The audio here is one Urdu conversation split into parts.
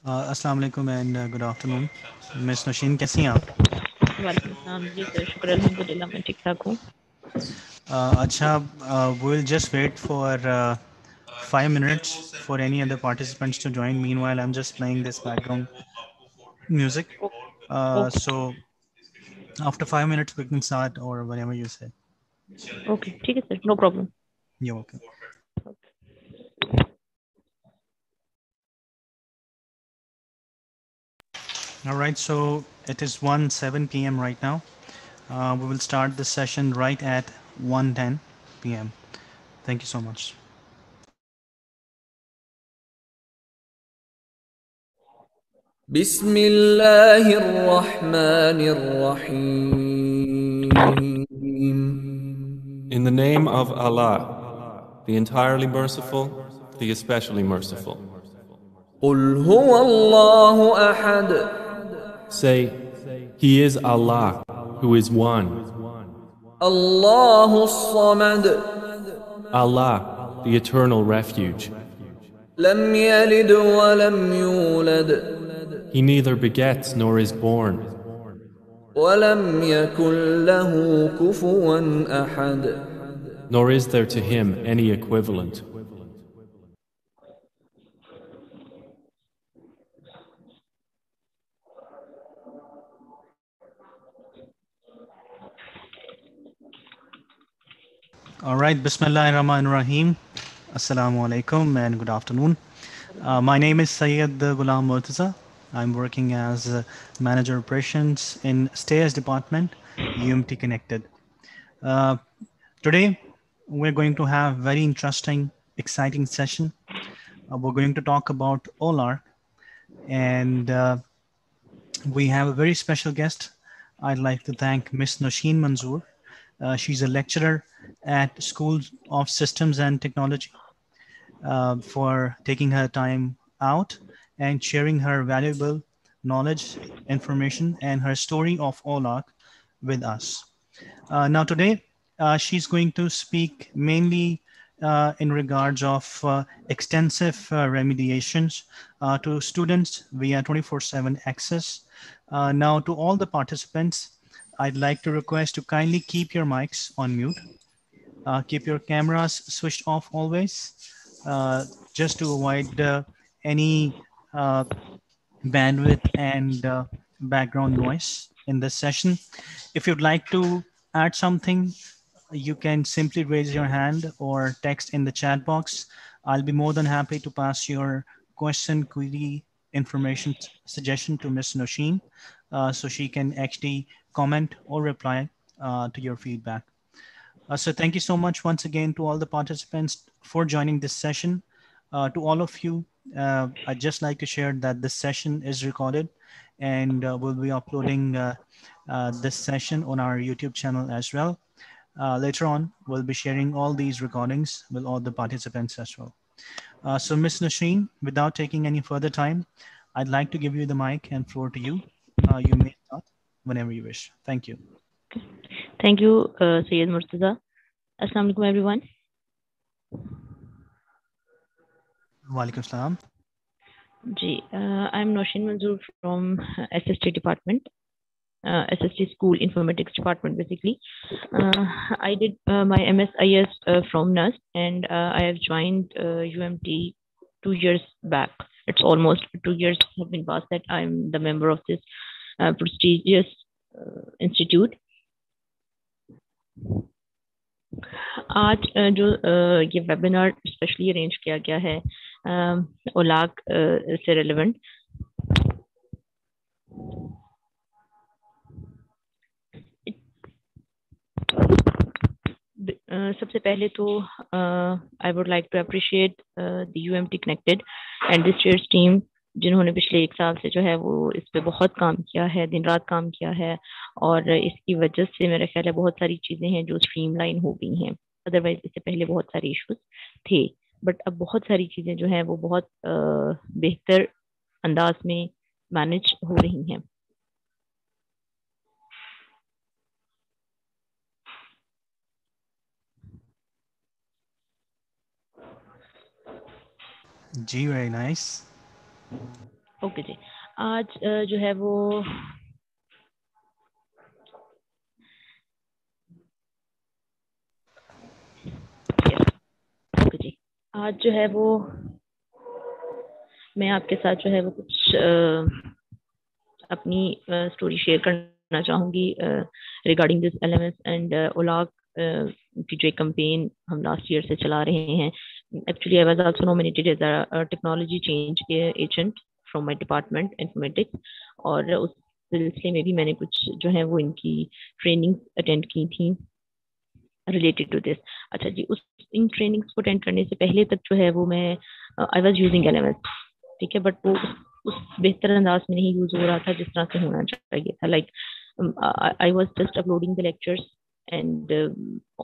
السلام علیکم اینڈ گڈ آفٹر نون مس نوشین، کیسی ہیں آپ؟ وعلیکم السلام جی سر، شکر الحمد للہ میں ٹھیک ٹھاک ہوں. اچھا، we will just wait for 5 minutes for any other participants to join. Meanwhile I am just playing this background music. Okay so after 5 minutes we can start or whatever you say. Okay ٹھیک ہے sir, no problem. You're welcome. All right, so it is 1:07 p.m. right now. We will start this session right at 1:10 p.m. Thank you so much. بسم الله الرحمن الرحيم. In the name of Allah, the entirely merciful, the especially merciful. قل هو الله أحد. Say, He is Allah, who is one. الله الصمد. Allah, the eternal refuge. لم يلد ولم يولد. He neither begets nor is born, ولم يكن له كفوا أحد. nor is there to him any equivalent. All right, Bismillahirrahmanirrahim. Assalamu alaikum and good afternoon. My name is Sayyid Ghulam Murtaza. I'm working as Manager Operations in Stairs Department, UMT Connected. Today, we're going to have very interesting, exciting session. We're going to talk about OLARC, and we have a very special guest. I'd like to thank Miss Nosheen Manzoor. She's a lecturer at School of Systems and Technology for taking her time out and sharing her valuable knowledge, information, and her story of OLARC with us. Now today, she's going to speak mainly in regards of extensive remediations to students via 24/7 access. Now to all the participants, I'd like to request to kindly keep your mics on mute. Keep your cameras switched off always, just to avoid any bandwidth and background noise in this session. If you'd like to add something, you can simply raise your hand or text in the chat box. I'll be more than happy to pass your question, query, information, suggestion to Ms. Nosheen, so she can actually comment or reply to your feedback. So thank you so much once again to all the participants for joining this session. To all of you, I'd just like to share that this session is recorded and we'll be uploading this session on our YouTube channel as well. Later on, we'll be sharing all these recordings with all the participants as well. So Ms. Nosheen, without taking any further time, I'd like to give you the mic and floor to you. You may start whenever you wish. Thank you. Thank you Syed Murtaza. السلام علیکم ایوری ون. Walaikum Assalam. جی I am Nosheen Manzoor from S S T department, S S T school informatics department basically. I did my MSIS from NUST, and I have joined UMT 2 years back. It's almost 2 years have been passed that I'm the member of this prestigious institute. آج جو یہ ویبینار اسپیشلی ارینج کیا گیا ہے اولاق سے ریلیونٹ, سب سے پہلے تو I would like to appreciate the U M T connected and this cheers team, جنہوں نے پچھلے 1 سال سے جو ہے وہ اس پہ بہت کام کیا ہے, دن رات کام کیا ہے, اور اس کی وجہ سے میرا خیال ہے بہت ساری چیزیں ہیں جو اسٹریم لائن ہو گئی ہیں. ادروائز اس سے پہلے بہت سارے ایشوز تھے, بٹ اب بہت ساری چیزیں جو ہیں وہ بہت بہتر انداز میں مینج ہو رہی ہیں. Gee, very nice. اوکے جی، آج جو ہے وہ اوکے جی، آج جو ہے وہ میں آپ کے ساتھ جو ہے وہ کچھ اپنی اسٹوری شیئر کرنا چاہوں گی ریگارڈنگ دس LMS اینڈ اولاق کی جو کمپین ہم لاسٹ ایئر سے چلا رہے ہیں. Actually I was also nominated as a technology change agent from my department informatics, اور اس سلسلے میں بھی میں نے کچھ جو ہے وہ ان کی ٹریننگ اٹینڈ کی تھیں ریلیٹڈ ٹو دس. اچھا جی، ان ٹریننگس کو اٹینڈ کرنے سے پہلے تک جو ہے وہ میں آئی واز یوزنگ LMS، ٹھیک ہے، بٹ وہ اس بہتر انداز میں نہیں یوز ہو رہا تھا جس طرح سے ہونا چاہیے تھا. Like I was just uploading the lectures and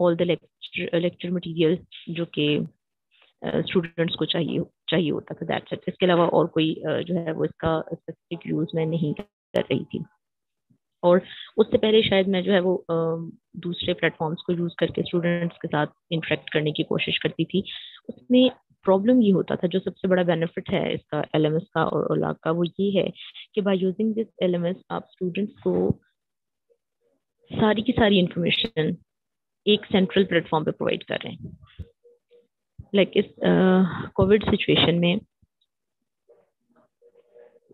all the lecture material جو کہ اسٹوڈنٹس کو چاہیے ہوتا تھا، دیٹس اٹ. اس کے علاوہ اور کوئی جو ہے وہ اس کا اسپیسیفک یوز میں نہیں کر رہی تھی. اور اس سے پہلے شاید میں جو ہے وہ دوسرے پلیٹ فارمس کو یوز کر کے اسٹوڈنٹس کے ساتھ انٹریکٹ کرنے کی کوشش کرتی تھی. اس میں پرابلم یہ ہوتا تھا، جو سب سے بڑا بینیفٹ ہے اس کا LMS کا اور اولاق کا، وہ یہ ہے کہ بائی یوزنگ دس LMS آپ اسٹوڈنٹس کو ساری کی ساری انفارمیشن ایک سینٹرل پلیٹ فارم پہ پرووائڈ کر رہے ہیں. لائک اس کووڈ سچویشن میں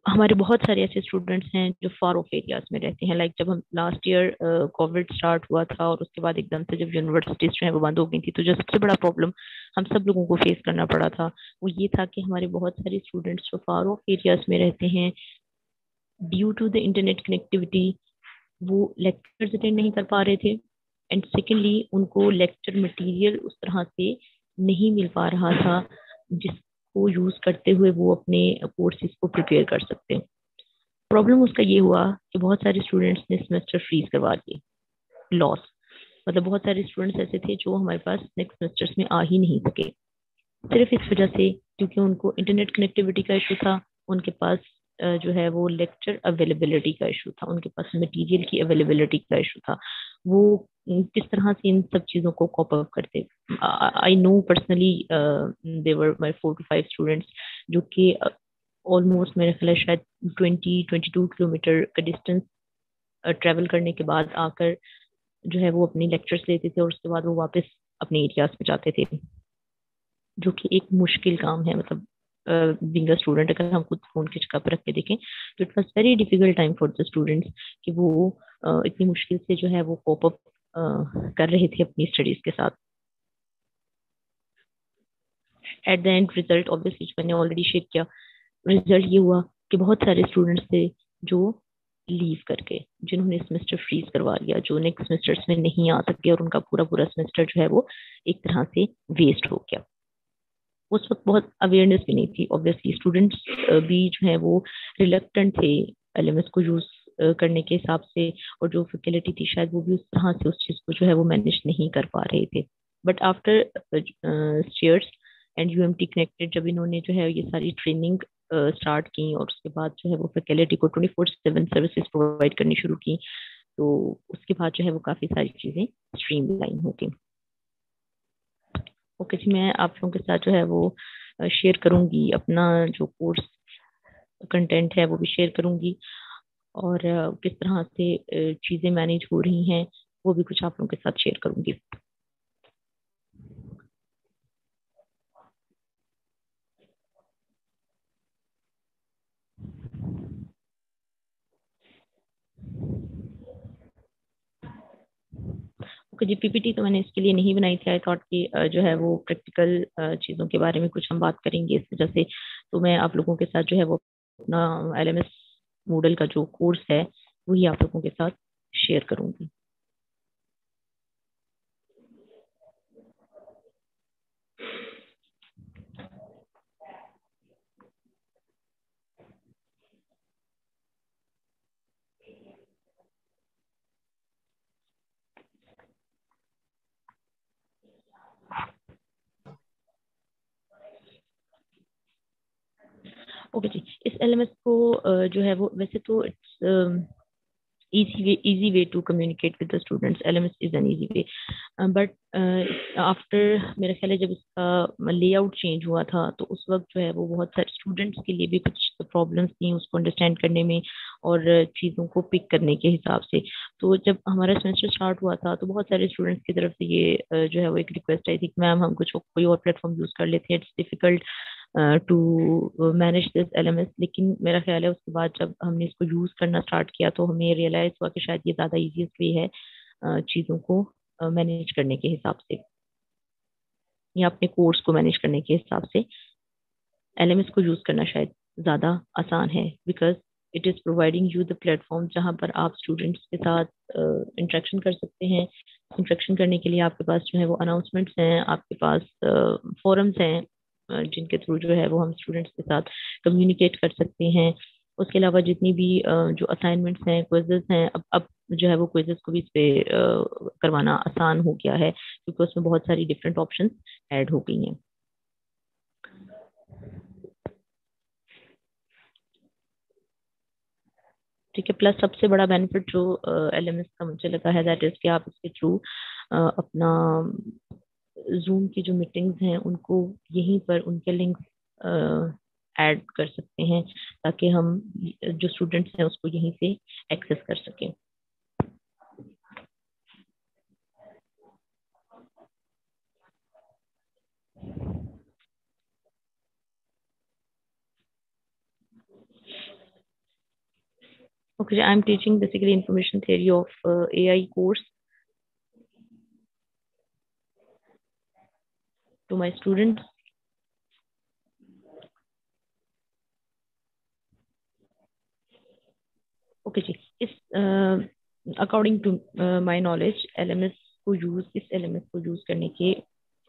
ہمارے بہت سارے ایسے اسٹوڈنٹس ہیں جو فار آف ایریاز میں رہتے ہیں. لائک جب ہم لاسٹ ایئر کووڈ اسٹارٹ ہوا تھا اور اس کے بعد ایک دم سے جب یونیورسٹیز جو ہیں وہ بند ہو گئی تھی، تو جو سب سے بڑا پرابلم ہم سب لوگوں کو فیس کرنا پڑا تھا وہ یہ تھا کہ ہمارے بہت سارے اسٹوڈنٹس جو فار آف ایریاز میں رہتے ہیں، due to the internet connectivity وہ لیکچرز اٹینڈ نہیں کر پا رہے تھے. اینڈ سیکنڈلی ان کو لیکچر مٹیریل اس طرح سے نہیں مل پا رہا تھا جس کو یوز کرتے ہوئے وہ اپنے کورسز کو پریپیئر کر سکتے. پرابلم اس کا یہ ہوا کہ بہت سارے اسٹوڈنٹس نے سیمسٹر فریز کروا دیے. لاس مطلب بہت سارے اسٹوڈنٹس ایسے تھے جو ہمارے پاس نیکسٹ سیمسٹرس میں آ ہی نہیں سکے، صرف اس وجہ سے کیونکہ ان کو انٹرنیٹ کنیکٹیوٹی کا ایشو تھا، ان کے پاس جو ہے وہ لیکچر اویلیبلٹی کا ایشو تھا، ان کے پاس مٹیریل کی اویلیبلٹی کا ایشو تھا. وہ کس طرح سے ان سب چیزوں کو کوپ اپ کرتے. I know personally they were my 4 to 5 students جو کہ آلموسٹ میرے خیال ہے شاید 22 کلومیٹر کا ڈسٹینس ٹریول کرنے کے بعد آ کر جو ہے وہ اپنی لیکچرس لیتے تھے اور اس کے بعد وہ واپس اپنے ایریاز پہ جاتے تھے، جو کہ ایک مشکل کام ہے. مطلب بینگ اے اسٹوڈنٹ اگر ہم خود فون کی جگہ پہ رکھ کے دیکھیں تو it was very difficult time for the students کہ وہ اتنی مشکل سے جو ہے وہ کوپ اپ کر رہے تھے اپنی اسٹڈیز کے ساتھ. At the end result obviously میں نے آلریڈی شیئر کیا، رزلٹ یہ ہوا کہ بہت سارے اسٹوڈنٹس تھے جو لیو کر کے، جنہوں نے سیمسٹر فریز کروا لیا، جو نیکسٹ سیمسٹرس میں نہیں آ سکے اور ان کا پورا سیمسٹر جو ہے وہ ایک طرح سے ویسٹ ہو گیا. اس وقت بہت اویئرنیس بھی نہیں تھی، آبویسلی اسٹوڈنٹس بھی جو ہے وہ ریلیکٹنٹ تھے LMS کو یوز کرنے کے حساب سے، اور جو فیکلٹی تھی شاید وہ بھی اس طرح سے اس چیز کو جو ہے وہ مینیج نہیں کر پا رہے تھے. But after اسٹیئرس and UMT connected جب انہوں نے جو ہے یہ ساری ٹریننگ اسٹارٹ کی اور اس کے بعد جو ہے وہ فیکلٹی کو 24/7 سروسز پرووائڈ کرنی شروع کی، تو اس کے بعد جو ہے وہ کافی ساری چیزیں اسٹریم لائن ہو گئی. اوکے جی، میں آپ لوگوں کے ساتھ جو ہے وہ شیئر کروں گی اپنا جو کورس کنٹینٹ ہے وہ بھی شیئر کروں گی، اور کس طرح سے چیزیں مینیج ہو رہی ہیں وہ بھی کچھ آپ لوگوں کے ساتھ شیئر کروں گی. اوکے جی، PPT تو میں نے اس کے لیے نہیں بنائی تھی. آئی تھاٹ کہ جو ہے وہ پریکٹیکل چیزوں کے بارے میں کچھ ہم بات کریں گے اس وجہ سے، تو میں آپ لوگوں کے ساتھ جو ہے وہ اپنا LMS موڈل کا جو کورس ہے وہی آپ لوگوں کے ساتھ شیئر کروں گی. اوکے جی، اس LMS کو جو ہے وہ ویسے تو easy way to communicate with the students. LMS is an easy way. But after میرا خیال ہے جب اس کا لے آؤٹ چینج ہوا تھا تو اس وقت جو ہے وہ بہت سارے اسٹوڈنٹس کے لیے بھی کچھ پرابلمس تھیں اس کو انڈرسٹینڈ کرنے میں اور چیزوں کو پک کرنے کے حساب سے. تو جب ہمارا سیمسٹر اسٹارٹ ہوا تھا تو بہت سارے اسٹوڈنٹس کی طرف سے یہ جو ہے وہ ایک ریکویسٹ آئی تھی کہ میم ہم کچھ کوئی اور پلیٹ فارم یوز کر لیتے ہیں, it's difficult to manage this LMS. لیکن میرا خیال ہے اس کے بعد جب ہم نے اس کو یوز کرنا اسٹارٹ کیا تو ہمیں ریئلائز ہوا کہ شاید یہ زیادہ ایزیسٹ وے ہے چیزوں کو مینیج کرنے کے حساب سے یا اپنے کورس کو مینیج کرنے کے حساب سے. LMS کو یوز کرنا شاید زیادہ آسان ہے because it is providing you the plate form جہاں پر آپ اسٹوڈنٹس کے ساتھ انٹریکشن کر سکتے ہیں. انٹریکشن کرنے کے لیے آپ کے پاس جو ہے وہ اناؤنسمنٹس ہیں, آپ کے پاس فورمس ہیں جن کے تھرو جو ہے وہ ہم اسٹوڈنٹس کے ساتھ کمیونیکیٹ کر سکتے ہیں. اس کے علاوہ جتنی بھی جو اسائنمنٹس ہیں, کوئزز ہیں, اب جو ہے وہ کوئزز کو بھی اس پہ کروانا آسان ہو گیا ہے کیونکہ اس میں بہت ساری ڈفرینٹ آپشنس ایڈ ہو گئی ہیں. ٹھیک ہے. پلس سب سے بڑا بینیفٹ جو LMS کا مجھے لگا ہے دیٹ از کہ آپ اس کے تھرو اپنا زوم کی جو میٹنگز ہیں ان کو یہیں پر ان کے لنکس ایڈ کر سکتے ہیں تاکہ ہم جو اسٹوڈنٹس ہیں اس کو یہیں سے ایکسیس کر سکیں. Okay, I'm teaching basically information theory of AI course to my students. Okay جی, اس according to my knowledge LMS کو یوز کرنے کے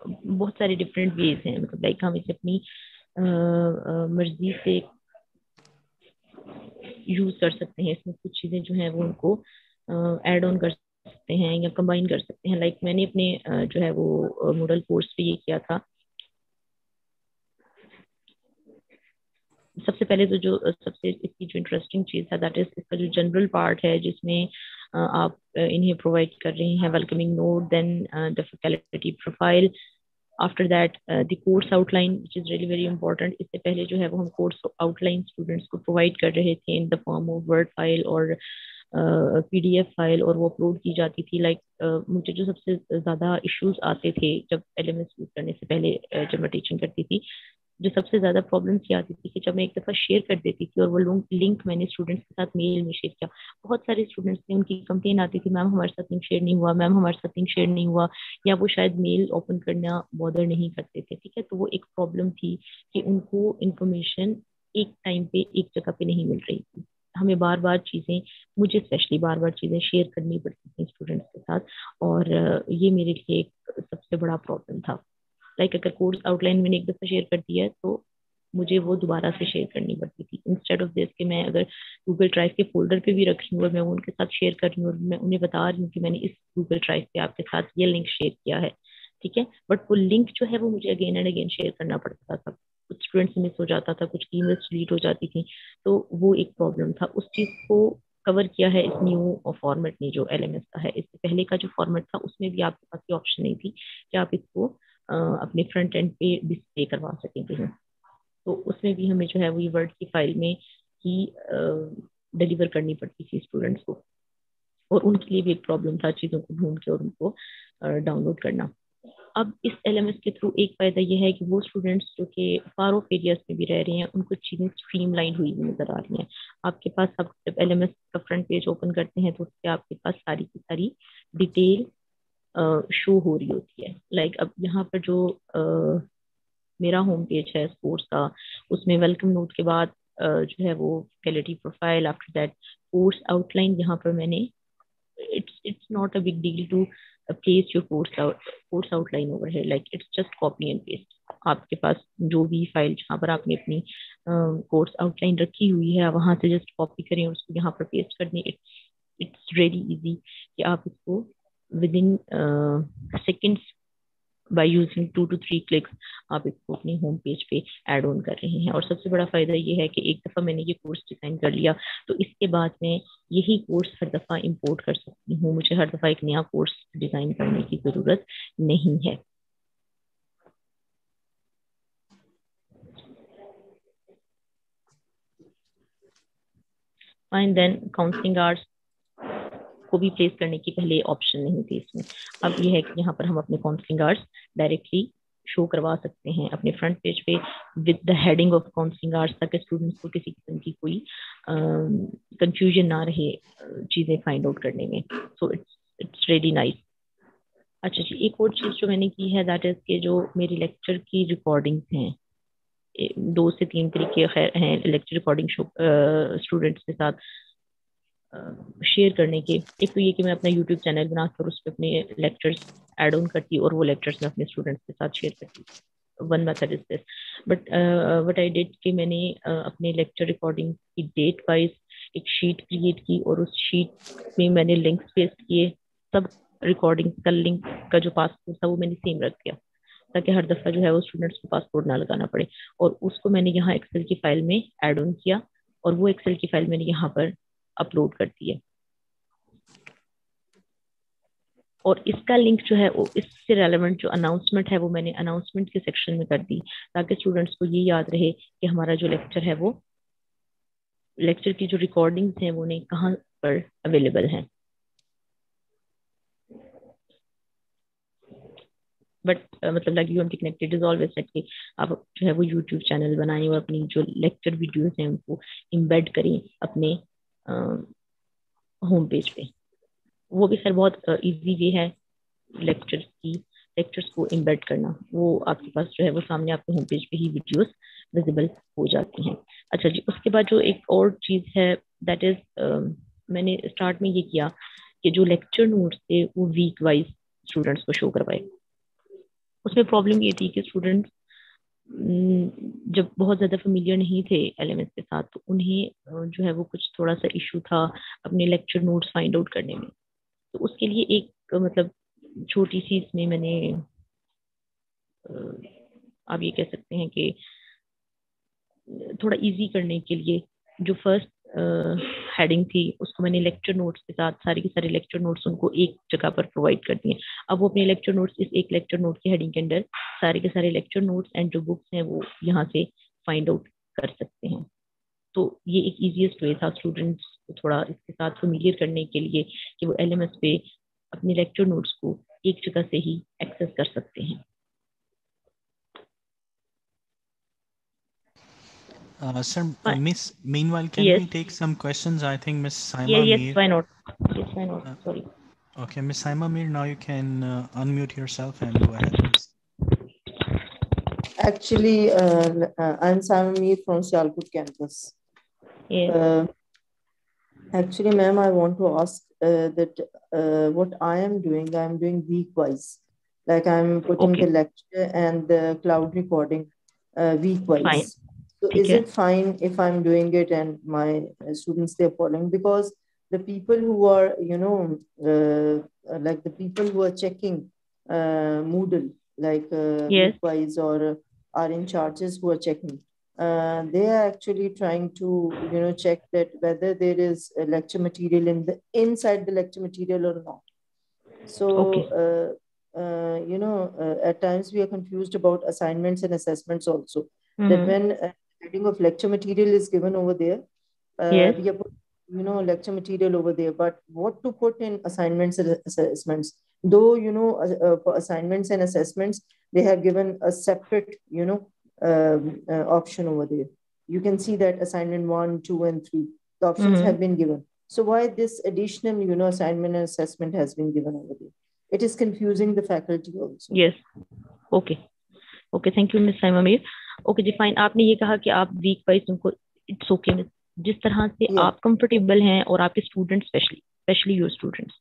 بہت سارے ڈفرینٹ ویز ہیں. مطلب لائک ہم اسے اپنی مرضی سے یوز کر سکتے ہیں. اس میں کچھ چیزیں جو ہیں وہ ان کو ایڈ آن کر سکتے ہیں یا کمبائن کر سکتے ہیں. لائک میں نے اپنے جو ہے وہ ماڈل کورس پہ یہ کیا تھا. سب سے پہلے تو جو سب سے اس کی جو انٹرسٹنگ چیز ہے دیٹ از اس کا جو جنرل پارٹ ہے جس میں آپ انہیں پرووائڈ کر رہے ہیں welcoming note, then the faculty profile, after that the course outline which is really very important. اس سے پہلے جو ہے وہ ہم کورس آؤٹ لائن اسٹوڈنٹس کو پرووائڈ کر رہے تھے in the form of word file اور PDF فائل, اور وہ اپلوڈ کی جاتی تھی. لائک مجھے جو سب سے زیادہ ایشوز آتے تھے جب LMS یوز کرنے سے پہلے جب میں ٹیچنگ کرتی تھی, جو سب سے زیادہ پرابلمس یہ آتی تھی کہ جب میں ایک دفعہ شیئر کر دیتی تھی اور وہ لنک میں نے اسٹوڈنٹس کے ساتھ میل میں شیئر کیا, بہت سارے اسٹوڈنٹس نے ان کی کمپلین آتی تھی میم ہمارے ساتھ لنک شیئر نہیں ہوا, میم ہمارے ساتھ لنک شیئر نہیں ہوا, یا وہ شاید میل اوپن کرنا بادر نہیں کرتے تھے. ٹھیک ہے, تو وہ ایک پرابلم تھی کہ ان کو انفارمیشن ایک ٹائم پہ ایک جگہ پہ نہیں مل رہی تھی. ہمیں بار بار چیزیں, مجھے اسپیشلی بار بار چیزیں شیئر کرنی پڑتی تھیں اسٹوڈنٹس کے ساتھ, اور یہ میرے لیے ایک سب سے بڑا پرابلم تھا. لائک اگر کورس آؤٹ لائن میں نے ایک دفعہ شیئر کر دیا ہے تو مجھے وہ دوبارہ سے شیئر کرنی پڑتی تھی. انسٹیڈ آف دس کہ میں اگر گوگل ڈرائیو کے فولڈر پہ بھی رکھ رہی ہوں اور میں ان کے ساتھ شیئر کر رہی ہوں اور میں انہیں بتا رہی ہوں کہ میں نے اس گوگل ڈرائیو پہ آپ کے ساتھ یہ لنک شیئر کیا ہے. ٹھیک ہے, بٹ وہ لنک جو ہے وہ مجھے اگین اینڈ اگین شیئر کرنا پڑتا تھا. کچھ اسٹوڈنٹس مس ہو جاتا تھا, کچھ ای میلس ڈیلیٹ ہو جاتی تھیں, تو وہ ایک پرابلم تھا. اس چیز کو کور کیا ہے اس نیو فارمیٹ نے جو LMS کا ہے. اس سے پہلے کا جو فارمیٹ تھا اس میں بھی آپ کے پاس یہ آپشن نہیں تھی کہ آپ اس کو اپنے فرنٹ اینڈ پہ ڈسپلے کروا سکیں کہیں. تو اس میں بھی ہمیں جو ہے وہ یہ ورڈ کی فائل میں ہی ڈلیور کرنی پڑتی تھی اسٹوڈنٹس کو, اور ان کے لیے بھی ایک پرابلم تھا چیزوں کو ڈھونڈ کے اور ان کو ڈاؤن لوڈ کرنا. اب اس LMS کے تھرو ایک فائدہ یہ ہے کہ وہ اسٹوڈنٹس جو کہ فار آف ایریاز میں بھی رہ رہے ہیں ان کو چیزیں اسٹریم لائن ہوئی ہوئی نظر آ رہی ہیں. آپ کے پاس اب جب LMS کا فرنٹ پیج اوپن کرتے ہیں تو اس پہ آپ کے پاس ساری کی ساری ڈیٹیل شو ہو رہی ہوتی ہے. لائک اب یہاں پر جو میرا ہوم پیج ہے اس کورس کا, اس میں ویلکم نوٹ کے بعد جو ہے وہ faculty profile, after that course out line. یہاں پر میں نے it's not a big deal to place your course outline over here, like it's just copy and paste. آپ کے پاس جو بھی فائل جہاں پر آپ نے اپنی کورس آؤٹ لائن رکھی ہوئی ہے وہاں سے جسٹ کاپی کریں اور اس کو یہاں پر پیسٹ کرنے. اٹس ریئلی ایزی کہ آپ اس کو with in seconds by using 2 to 3 clicks آپ اس کو اپنی ہوم پیج پہ ایڈ آن کر رہے ہیں. اور سب سے بڑا فائدہ یہ ہے کہ ایک دفعہ میں نے یہ کورس ڈیزائن کر لیا تو اس کے بعد میں یہی کورس ہر دفعہ امپورٹ کر سکتی ہوں. مجھے ہر دفعہ ایک نیا کورس ڈیزائن کرنے کی ضرورت نہیں ہے. فائن دین کاؤنسلنگ آرٹس کو بھی پلیس کرنے کی پہلے آپشن نہیں تھی اس میں. اب یہ ہے کہ یہاں پر ہم اپنے کاؤنسلنگ آرٹس ڈائریکٹلی شو کروا سکتے ہیں اپنے فرنٹ پیج پہ with the heading of counselling arts تاکہ اسٹوڈنٹس کو کسی قسم کی کوئی کنفیوژن نہ رہے چیزیں فائنڈ آؤٹ کرنے میں. So it's really nice. اچھا جی ایک اور چیز جو میں نے کی ہے دیٹ از کہ جو میری لیکچر کی ریکارڈنگس ہیں 2 سے 3 طریقے ہیں لیکچر ریکارڈنگ شو اسٹوڈنٹس کے ساتھ شیئر کرنے کے. ایک تو یہ کہ میں اپنا یوٹیوب چینل بنا کر اس پہ اپنے لیکچرز ایڈ آن کرتی اور وہ لیکچرز میں اپنے اسٹوڈنٹس کے ساتھ شیئر کرتی. One method is this. But what I did کہ میں نے اپنے لیکچر ریکارڈنگ کی ڈیٹ وائز ایک شیٹ کریٹ کی اور اس شیٹ میں میں نے لنکس پیسٹ کیے. سب ریکارڈنگ کا لنک کا جو پاسپورٹ تھا وہ میں نے سیم رکھ دیا تاکہ ہر دفعہ جو ہے وہ اسٹوڈنٹس کو پاسپورٹ نہ لگانا پڑے. اور اس کو میں نے یہاں ایکسل کی فائل میں ایڈ آن کیا اور وہ ایکسل کی فائل میں نے یہاں پر اپلوڈ کر دی ہے. اور اس کا لنک جو ہے اس سے ریلیونٹ جو اناؤنسمنٹ ہے وہ میں نے اناؤنسمنٹ کے سیکشن میں کر دی تاکہ اسٹوڈنٹس کو یہ یاد رہے کہ ہمارا جو لیکچر ہے وہ لیکچر کی جو ریکارڈنگس ہیں وہ انہیں کہاں پر اویلیبل ہیں. بٹ مطلب like U M T connected is always set کہ آپ جو ہے وہ یوٹیوب چینل بنائیں اور اپنی جو لیکچر ویڈیوز ہیں ان کو امبیڈ کریں اپنے ہوم پیج پہ. وہ بھی خیر بہت ایزی وے ہے لیکچرس کو امبیڈ کرنا. وہ آپ کے پاس جو ہے وہ سامنے آپ کے ہوم پیج پہ ہی ویڈیوز ویزیبل ہو جاتی ہیں. اچھا جی اس کے بعد جو ایک اور چیز ہے دیٹ از میں نے اسٹارٹ میں یہ کیا کہ جو لیکچر نوٹس تھے وہ ویک وائز اسٹوڈنٹس کو شو کروائے. اس میں پرابلم یہ تھی کہ اسٹوڈنٹس جب بہت زیادہ فیملیئر نہیں تھے ایل ایم ایس کے ساتھ تو انہیں جو ہے وہ کچھ تھوڑا سا ایشو تھا اپنے لیکچر نوٹس فائنڈ آؤٹ کرنے میں. تو اس کے لیے ایک مطلب چھوٹی سی اس میں نے آپ یہ کہہ سکتے ہیں کہ تھوڑا ایزی کرنے کے لیے جو فرسٹ ہیڈنگ تھی اس کو میں نے لیکچر نوٹس کے ساتھ سارے کے سارے لیکچر نوٹس ان کو ایک جگہ پر پرووائڈ کر دیے. اب وہ اپنے لیکچر نوٹس اس ایک لیکچر نوٹ کی ہیڈنگ کے اندر سارے کے سارے لیکچر نوٹس اینڈ جو بکس ہیں وہ یہاں سے فائنڈ آؤٹ کر سکتے ہیں. تو یہ ایک ایزیسٹ وے تھا اسٹوڈنٹس کو تھوڑا اس کے ساتھ فیملیئر کرنے کے لیے کہ وہ ایل ایم ایس پہ اپنے لیکچر نوٹس کو ایک جگہ سے ہی ایکسیس کر سکتے ہیں. Sir, Miss, meanwhile, can Yes. we take some questions? I think Miss Saima Yes, Mir. why not? Yes, why not? Sorry. Okay, Miss Saima Mir, now you can unmute yourself and go ahead, please. Actually, I'm Saima Mir from Sialkot campus. Yes. Actually, ma'am, I want to ask that what I am doing week-wise. Like I'm putting the lecture and the cloud recording week-wise. Fine. So is it fine if I'm doing it and my students, they're following? Because the people who are, like the people who are checking Moodle, like week-wise or are in charges who are checking, they are actually trying to, check that whether there is a lecture material inside the lecture material or not. So, at times we are confused about assignments and assessments also. That when heading of lecture material is given over there, we have put, lecture material over there, but what to put in assignments and assessments? Though, for assignments and assessments, they have given a separate, option over there. You can see that assignment 1, 2, and 3, the options have been given. So why this additional, assignment and assessment has been given over there? It is confusing the faculty also. Yes. Okay. Thank you, Ms. Saima Mir. Okay G fine. آپ نے یہ کہا کہ آپ ویک وائز ان کو اٹس اوکے جس طرح سے آپ کمفرٹیبل ہیں اور آپ کے اسٹوڈنٹس اسپیشلی یور اسٹوڈنٹس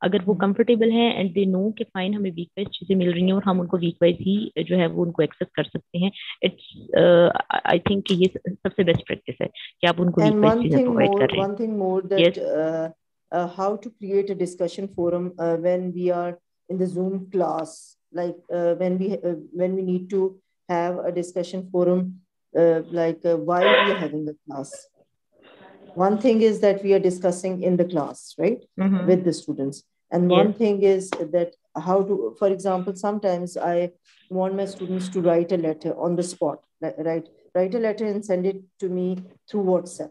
اگر وہ کمفرٹیبل ہیں اینڈ دے نو کہ فائن ہمیں ویک وائز چیزیں مل رہی ہیں اور ہم ان کو ویک وائز ہی جو ہے وہ ان کو ایکسیس کر سکتے ہیں. اٹس آئی تھنک کہ یہ سب سے بیسٹ پریکٹس ہے کہ آپ ان کو ویک وائز چیزیں پرووائڈ کر رہے ہیں. One thing more that how to create a discussion forum when we are in the Zoom class. like when we need to have a discussion forum, while we are having the class. One thing is that we are discussing in the class, right, with the students. And one thing is that how to, for example, sometimes I want my students to write a letter on the spot, right? Write a letter and send it to me through WhatsApp.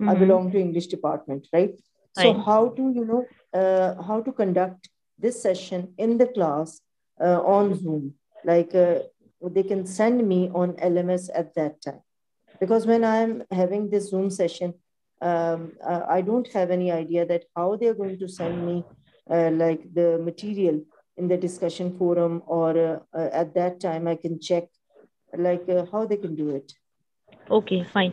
I belong to English department, right? So how to, how to conduct this session in the class on Zoom, like they can send me on LMS at that time. Because when I'm having this Zoom session, I don't have any idea that how they're going to send me like the material in the discussion forum, or at that time I can check like how they can do it. Okay, fine.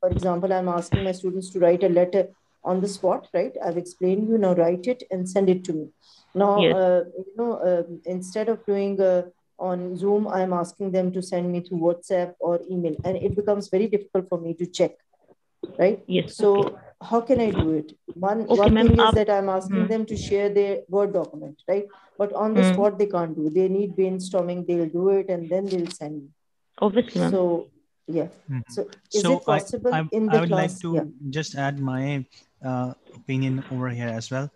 For example, I'm asking my students to write a letter on the spot, right? I've explained you, now write it and send it to me. Now, instead of doing on Zoom, I'm asking them to send me through WhatsApp or email, and it becomes very difficult for me to check, right? Yes. So how can I do it? One thing is that I'm asking them to share their Word document, right? But on the spot, they can't do. They need brainstorming. They'll do it and then they'll send me. Obviously, ma'am. So, yeah. So is it possible in the I would class? like to just add my opinion over here as well.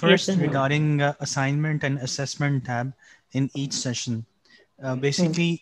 First, regarding assignment and assessment tab in each session. Basically,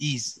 ease.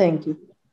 Thank you.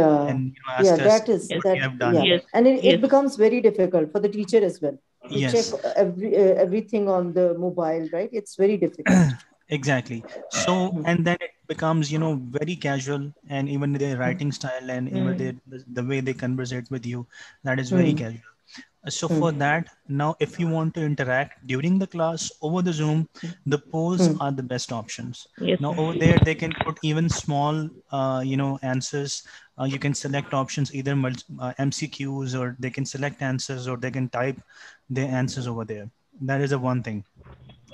and ask us that is what that, we have done. And it becomes very difficult for the teacher as well to check everything on the mobile, right? It's very difficult. Exactly. So, and then it becomes, very casual, and even their writing style and even the way they conversate with you, that is very casual. So for that, now if you want to interact during the class over the Zoom, the polls are the best options. Now over there, they can put even small, answers. You can select options, either MCQs, or they can select answers, or they can type their answers over there. That is the one thing.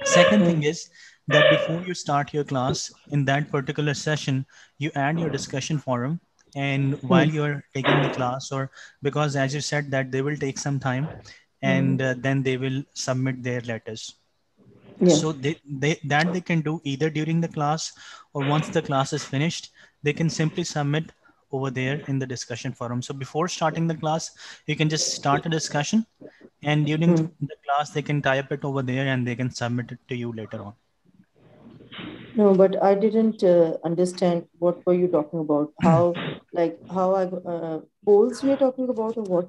Second thing is that before you start your class, in that particular session, you add your discussion forum. And while you're taking the class, or because as you said that they will take some time, and then they will submit their letters. So they can do either during the class, or once the class is finished, they can simply submit over there in the discussion forum. So before starting the class, you can just start a discussion, and during the class, they can type it over there and they can submit it to you later on. No, but I didn't understand what were you talking about. How polls we are talking about, or what?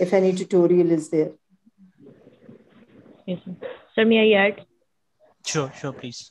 if any tutorial is there. Yes, sir, may I add? Sure, please.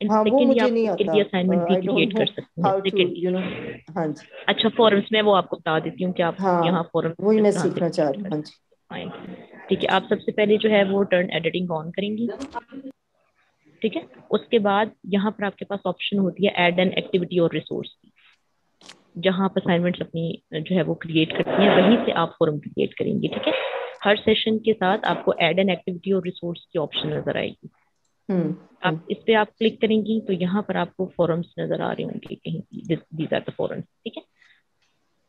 And ہاں وہ سیکنڈلی مجھے آپ نہیں اس کے آتا. لیے اسائنمنٹ بھی I don't کریٹ know کر سکتے ہیں how to, سیکنڈلی. ہاں جی اچھا فورمس میں وہ آپ کو بتا دیتی ہوں کہ آپ ہاں یہاں فورم وہی میں کس طرح سے سیکھنا چاہ رہی کریٹ ہوں. کر ہاں سکتے جی ہیں. فائن. ٹھیک ہے, آپ سب سے پہلے جو ہے وہ ٹرن ایڈیٹنگ آن کریں گی. ٹھیک ہے, اس کے بعد یہاں پر آپ کے پاس آپشن ہوتی ہے ایڈ این ایکٹیویٹی اور ریسورس کی, جہاں آپ اسائنمنٹس اپنی جو ہے وہ کریٹ کرتی ہیں وہیں سے آپ فورم کریٹ کریں گی. ٹھیک ہے, ہر سیشن کے ساتھ آپ کو ایڈ این ایکٹیویٹی اور ریسورس کی آپشن نظر آئے گی. آپ اس پہ آپ کلک کریں گی تو یہاں پر آپ کو فورمس نظر آ رہے ہوں گے کہیں, دیز آر دا فورمس. ٹھیک ہے,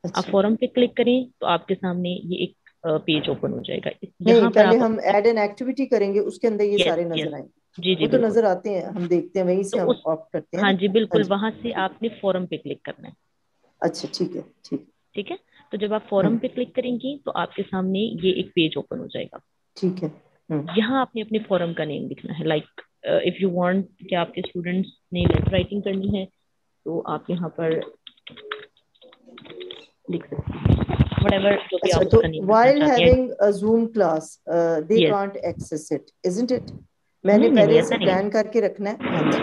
آپ اچھا فورم پہ کلک کریں تو آپ کے سامنے یہ ایک پیج اوپن ہو جائے گا. نہیں یہاں پر پہلے آپ ہم ایڈ این ایکٹیویٹی کریں گے, اس کے اندر یہ یس سارے یس نظر آئیں گے. جی جی وہ تو بالکل. نظر آتے ہیں, ہم دیکھتے ہیں وہیں سے تو ہم اس آپٹ کرتے ہیں ہاں نا. جی ہاں بالکل, جی وہاں سے آپ نے فورم پہ کلک کرنا ہے. اچھا ٹھیک ہے ٹھیک. ٹھیک ہے, تو جب آپ فورم پہ کلک کریں گی تو آپ کے سامنے یہ ایک پیج اوپن ہو جائے گا. ٹھیک ہے. یہاں آپ نے اپنے فورم کا نیم لکھنا ہے. لائک اف یو وانٹ کہ آپ کے اسٹوڈینٹس نے لیٹر رائٹنگ کرنی ہے تو آپ یہاں پر لکھ سکتے ہیں وٹ ایور جو بھی اچھا آپ اس تو کا نیم لکھنا while چاہتے ہیں. having a Zoom class they yes, can't access it isn't it. میں نے نہیں پہلے ایسا سے نہیں پلان کر کے رکھنا ہے. ہاں جی,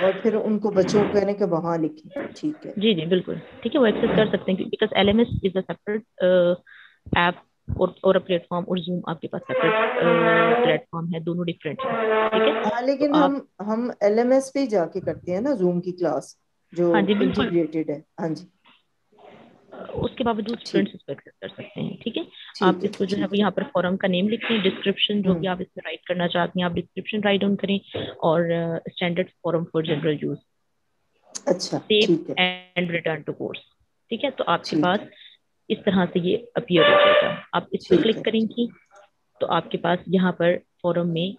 اور پھر ان کو بچوں کو کہنے کہ وہاں لکھیں. ٹھیک ہے. جی جی بالکل ٹھیک ہے, وہ ایکسیس کر سکتے ہیں because L M S is a separate app اور پلیٹ فارم, اور زوم آپ کے پاس سیپریٹ پلیٹ فارم ہے, دونوں ڈفرینٹ ہیں. ٹھیک ہے, ہاں تو لیکن آپ ہم ایل ایم ایس پہ ہی جا کے کرتے ہیں نا زوم کی کلاس جو ہاں جی بالکل انٹیگریٹڈ ہے. ہاں جی اس کے باوجود ٹھیک اسٹوڈنٹس اس کو ایکسیس کر سکتے ہیں. ٹھیک ہے, آپ ٹھیک ہے اس کو جو ہے ٹھیک وہ یہاں پر فورم کا نیم لکھیں, ڈسکرپشن جو بھی آپ اس میں رائٹ کرنا چاہتے ہیں آپ ڈسکرپشن رائٹ ڈاؤن کریں, اور standard forum for general use, اچھا سیو ٹھیک ہے اینڈ ریٹرن ٹو کورس. ٹھیک ہے, تو آپ کے ٹھیک پاس اس طرح سے یہ اپیئر ہو جائے گا. آپ اس پہ ٹھیک ہے کلک کریں گی تو آپ کے پاس یہاں پر فورم میں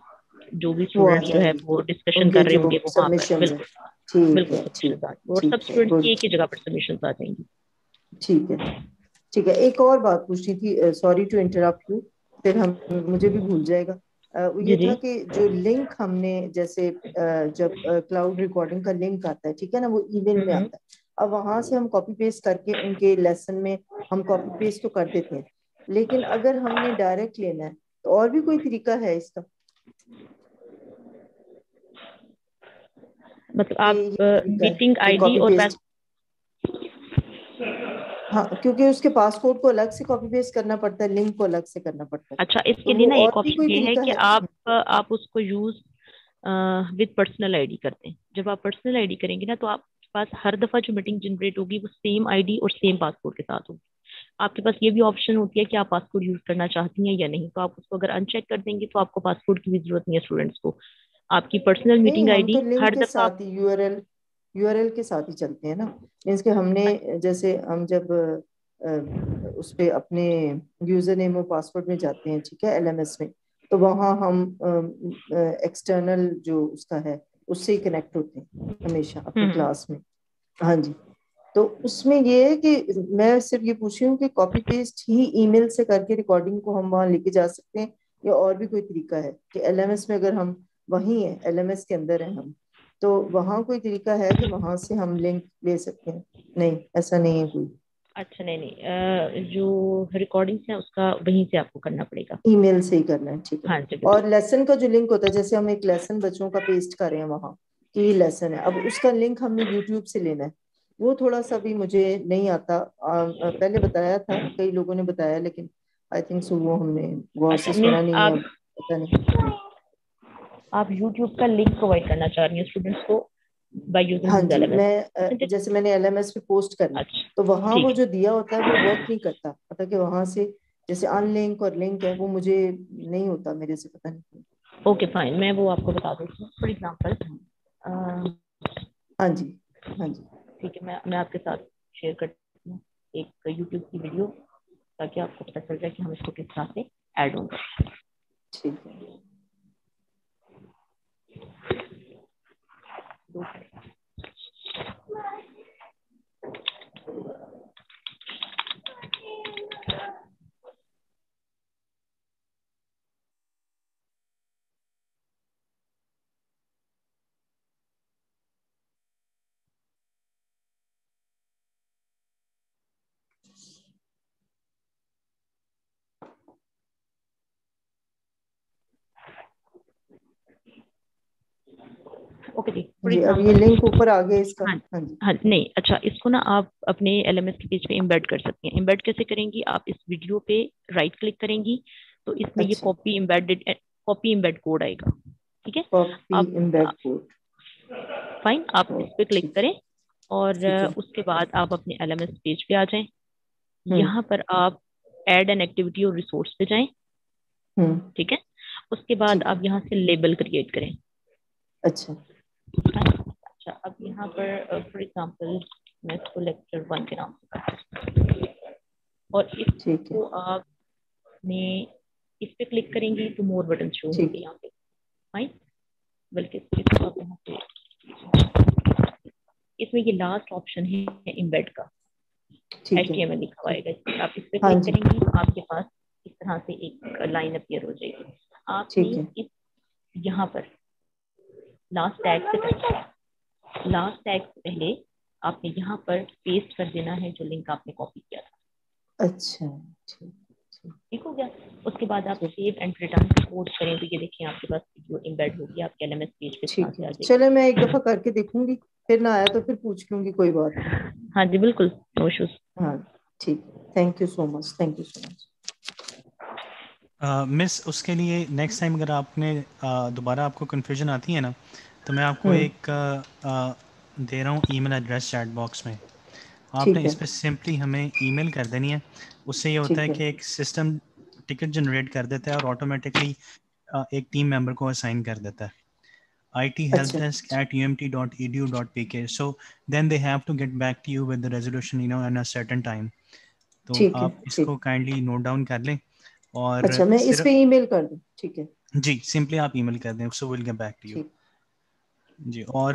جو بھی وہ آ اسٹوڈینٹس جو جائیں ہے گے وہ ڈسکشن ان کے کر رہے جو ہوں گے وہ وہاں پر سبمیشنز ہیں. بالکل ٹھیک بالکل ہے سبمیشنز ٹھیک آ ہے جائیں گے, اور سب ٹھیک ہے اسٹوڈینٹس کی گڈ. ایک ہی جگہ پر سبمیشنز آ جائیں گی. ٹھیک ہے ٹھیک ہے. ایک اور بات پوچھنی تھی, سوری ٹو انٹرپٹ یو, پھر مجھے بھی بھول جائے گا. وہ جی یہ جی تھا کہ جو لنک ہم نے جیسے جب کلاؤڈ ریکارڈنگ کا لنک آتا ہے, ٹھیک ہے نا, وہ ای میل میں آتا ہے. اب وہاں سے ہم کاپی پیسٹ کر کے ان کے لیسن میں ہم کاپی پیسٹ تو کر دیتے ہیں, لیکن اگر ہم نے ڈائریکٹ لینا ہے تو اور بھی کوئی طریقہ ہے اس کا مطلب کہ آپ یہ طریقہ ہے میٹنگ کہ آئی ڈی کاپی اور پیسٹ. ہاں کیونکہ اس کے پاسپورٹ کو الگ سے کاپی پیسٹ کرنا پڑتا ہے, لنک کو الگ سے کرنا پڑتا ہے, اچھا اس کے تو لیے وہ نا اور ایک بھی آپشن کوئی یہ ہے طریقہ کہ ہے. آپ اس کو use with personal I D کرتے ہیں. جب آپ پرسنل آئی ڈی کریں گے نا تو آپ کے پاس ہر دفعہ جو میٹنگ جنریٹ ہوگی وہ سیم آئی ڈی اور سیم پاسپورٹ کے ساتھ ہوگی. آپ کے پاس یہ بھی آپشن ہوتی ہے کہ آپ پاسپورٹ یوز کرنا چاہتی ہیں یا نہیں, تو آپ اس کو اگر ان چیک کر دیں گے تو آپ کو پاسپورٹ کی بھی ضرورت نہیں ہے اسٹوڈنٹس کو. آپ کی پرسنل نہیں میٹنگ آئی ہم ڈی تو لنک ہر کے دفعہ ساتھ ہی یو آر ایل کے ساتھ ہی چلتے ہیں نا. مینس کہ ہم نے جیسے ہم جب اس پہ اپنے یوزر نیم اور پاسورڈ میں جاتے ہیں, ٹھیک ہے, ایل ایم ایس میں, تو وہاں ہم ایکسٹرنل جو اس کا ہے اس سے ہی کنیکٹ ہوتے ہیں ہمیشہ اپنی کلاس میں. ہاں جی, تو اس میں یہ ہے کہ میں صرف یہ پوچھ رہی ہوں کہ کاپی پیسٹ ہی ای میل سے کر کے ریکارڈنگ کو ہم وہاں لے کے جا سکتے ہیں, یا اور بھی کوئی طریقہ ہے کہ ایل ایم ایس میں اگر ہم وہیں ہیں, ایل ایم ایس کے اندر ہیں ہم, تو وہاں کوئی طریقہ ہے کہ وہاں سے ہم لنک لے سکتے ہیں؟ نہیں ایسا نہیں ہے کوئی. اچھا نہیں, جو ریکارڈنگس ہیں اس کا وہیں سے آپ کو کرنا پڑے گا. ای میل سے ہی کرنا ہے, ٹھیک ہے. ہاں جی اور بالکل. لیسن کا جو لنک ہوتا ہے, جیسے ہم ایک لیسن بچوں کا پیسٹ کر رہے ہیں وہاں کہ یہ لیسن ہے, اب اس کا لنک ہم نے یوٹیوب سے لینا ہے, وہ تھوڑا سا بھی مجھے نہیں آتا. پہلے بتایا تھا, کئی لوگوں نے بتایا, لیکن آئی تھنک سو وہ ہم نے غور سے اچھا سنا مینس نہیں ہے, پتا نہیں. آپ یوٹیوب کا لنک پرووائڈ کرنا چاہ رہی ہیں اسٹوڈنٹس کو بائی ہاں یوزنگ جی, ایل ایم میں ایس. جیسے میں نے ایل ایم ایس پہ پوسٹ کرنا, اچھا تو وہاں وہ ٹھیک جو دیا ہوتا ہے وہ ورک نہیں کرتا, پتا کہ وہاں سے جیسے ان لنک اور لنک ہے وہ مجھے نہیں ہوتا میرے سے, پتا نہیں. اوکے فائن, میں وہ آپ کو بتا دیتی ہوں. فار ایگزامپل ہاں جی ہاں جی ٹھیک ہے, میں آپ کے ساتھ شیئر کرتی ہوں ایک یوٹیوب کی ویڈیو, تاکہ آپ کو پتہ چل جائے کہ ہم اس کو کس طرح سے ایڈ ہوں گے. ٹھیک ہے. اوکے جی. جی اب یہ لنک اوپر آ گیا اس کا. ہاں ہاں نہیں اچھا اس کو نا آپ اپنے ایل ایم ایس کے پیج پہ امبیڈ کر سکتے ہیں. امبیڈ کیسے کریں گی؟ آپ اس ویڈیو پہ رائٹ کلک کریں گی تو اس میں یہ کاپی امبیڈ کوڈ آئے گا. ٹھیک ہے کاپی امبیڈ کوڈ. فائن آپ اس پہ کلک کریں اور اس کے بعد آپ اپنے ایل ایم ایس پیج پہ آ جائیں. یہاں پر آپ ایڈ این ایکٹیویٹی اور ریسورس پہ جائیں. ٹھیک ہے اس کے بعد آپ یہاں سے لیبل کریٹ کریں. اچھا اچھا اب یہاں پر فار ایگزامپل میں اس کو لیکچر 1 کے نام سے اور اس کو آپ نے اس پہ کلک کریں گی تو مور بٹن شو ہوں گے یہاں پہ. فائن بلکہ اس کو آپ یہاں پہ اس میں یہ لاسٹ آپشن ہے امبیڈ کا HTML لکھا ہوا ہے. آپ اس پہ کلک کریں گے آپ کے پاس اس طرح سے ایک لائن اپیئر ہو جائے گی. آپ نے اس یہاں پر لاسٹ ٹیگ سے پہلے آپ نے یہاں پر پیسٹ کر دینا ہے جو لنک آپ نے کاپی کیا تھا. اچھا ٹھیک ہو گیا. اس کے بعد آپ سیو اینڈ ریٹرن کوڈ کریں تو یہ دیکھیں آپ کے پاس ویڈیو امبیڈ ہوگی آپ کے ایل ایم ایس پیج پہ. ٹھیک ہے چلے میں ایک دفعہ کر کے دیکھوں گی پھر نہ آیا تو پھر پوچھ لوں گی کوئی بات نہیں. ہاں جی بالکل نو ایشوز. ہاں ٹھیک thank you so much. Thank you so much. Miss اس کے لیے نیکسٹ ٹائم اگر آپ نے دوبارہ آپ کو کنفیوژن آتی ہے نا تو میں آپ کو ایک دے رہا ہوں ای میل ایڈریس چیٹ باکس میں. آپ نے اس پہ سمپلی ہمیں ای میل کر دینی ہے. اس سے یہ ہوتا ہے کہ ایک سسٹم ٹکٹ جنریٹ کر دیتا ہے اور آٹومیٹکلی ایک ٹیم ممبر کو اسائن کر دیتا ہے. IT helpdesk@umt.edu.pk. So then they have to get back to you with the resolution, in a certain time. تو آپ اس کو کائنڈلی نوٹ ڈاؤن کر لیں اور اچھا میں اس پہ ای میل کر دوں. ٹھیک ہے جی سمپلی آپ ای میل کر دیں. So will get back to you. جی اور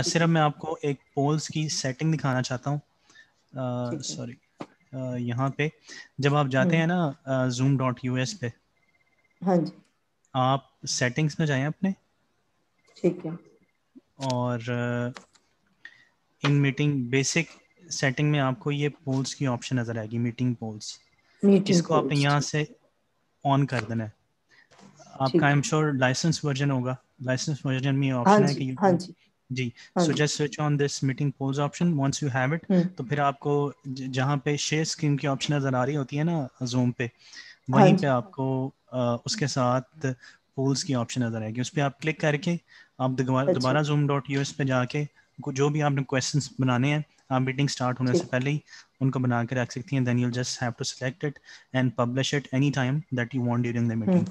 صرف میں آپ کو ایک پولز کی سیٹنگ دکھانا چاہتا ہوں. سوری یہاں پہ جب آپ جاتے ہیں نا zoom.us پہ ہاں جی آپ سیٹنگس میں جائیں اپنے. ٹھیک ہے اور ان میٹنگ بیسک سیٹنگ میں آپ کو یہ پولز کی آپشن نظر آئے گی. میٹنگ پولز اس کو آپ نے یہاں سے آن کر دینا ہے. آپ کا ایم شور لائسنس ورژن ہوگا. لائسنس ورژن میں آپشن ہے کہ جی so just switch on this meeting polls option once you have it. تو پھر آپ کو جہاں پہ شیئر اسکرین کی آپشن نظر آ رہی ہوتی ہے نا زوم پہ وہیں پہ آپ کو اس کے ساتھ پولز کی آپشن نظر آئے گی. اس پہ آپ کلک کر کے آپ دوبارہ zoom.us پہ جا کے جو بھی آپ نے کویشچنس بنانے ہیں آپ میٹنگ اسٹارٹ ہونے سے پہلے ہی ان کو بنا کے رکھ سکتی ہیں. Then you just have to select it and publish it any time that you want during the meeting.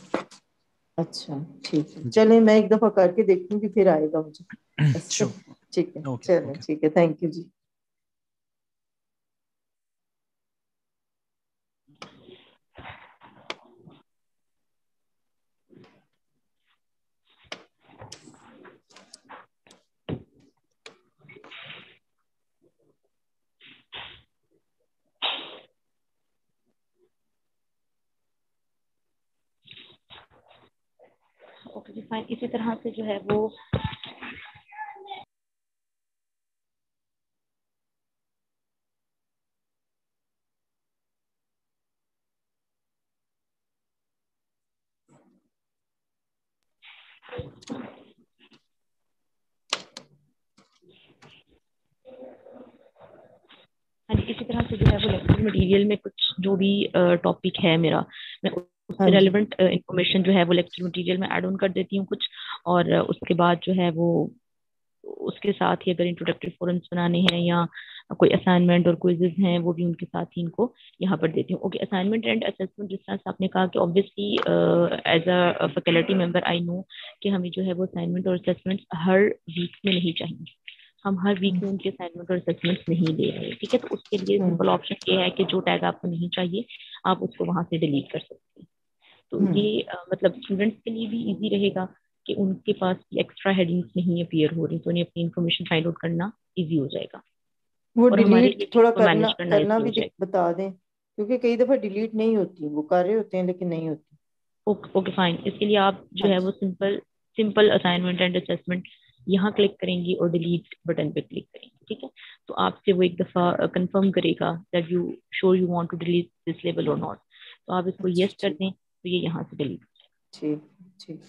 اچھا ٹھیک ہے چلیں میں ایک دفعہ کر کے دیکھوں گی پھر آئے گا مجھے. ٹھیک ہے چلیں ٹھیک ہے تھینک یو جی. Okay fine. اسی طرح سے جو ہے وہ اسی طرح سے جو ہے وہ لیکچر مٹیریل میں کچھ جو بھی ٹاپک ہے میرا میں اس سے ریلیونٹ انفارمیشن جو ہے وہ لیکچر مٹیریل میں ایڈ آن کر دیتی ہوں کچھ. اور اس کے بعد جو ہے وہ اس کے ساتھ ہی اگر انٹروڈکٹری فورمز بنانے ہیں یا کوئی اسائنمنٹ اور کوئزز ہیں وہ بھی ان کے ساتھ ہی ان کو یہاں پر دیتی ہوں. اوکے اسائنمنٹ اینڈ اسسمنٹ جس طرح سے آپ نے کہا کہ obviously as a faculty member I know کہ ہمیں جو ہے وہ اسائنمنٹ اور اسسمنٹ ہر ویک میں نہیں چاہیے. ہم ہر ویک میں ان کے اسائنمنٹ اور اسسمنٹ نہیں دے رہے. ٹھیک ہے تو اس کے لیے سمپل آپشن یہ ہے کہ جو ٹیگ آپ کو نہیں چاہیے آپ اس کو وہاں سے ڈیلیٹ کر سکتے ہیں. تو یہ مطلب اسٹوڈنٹس کے لیے بھی ایزی رہے گا کہ ان کے پاس ایکسٹرا ہیڈنگس نہیں اپیئر ہو رہی تو انہیں اپنی انفارمیشن فائنڈ آؤٹ کرنا ایزی ہو جائے گا. وہ اور ہمارے ڈیلیٹ تھوڑا مینیج کرنا ایزی ہو بھی جائے گا. بتا دیں کیونکہ کئی دفعہ ڈیلیٹ نہیں ہوتی. وہ کر رہے ہوتے ہیں لیکن نہیں ہوتی. Okay fine. اس کے لیے آپ جو ہے وہ سمپل اسائنمنٹ اینڈ اسسمنٹ یہاں کلک کریں گی اور ڈیلیٹ بٹن پہ کلک کریں گی. ٹھیک ہے تو آپ سے وہ ایک دفعہ کنفرم کرے گا that you sure you want to delete this label or not. تو آپ اس کو یس کر دیں تو یہ یہاں سے ڈیلیٹ ہو جائے گا. ٹھیک ٹھیک.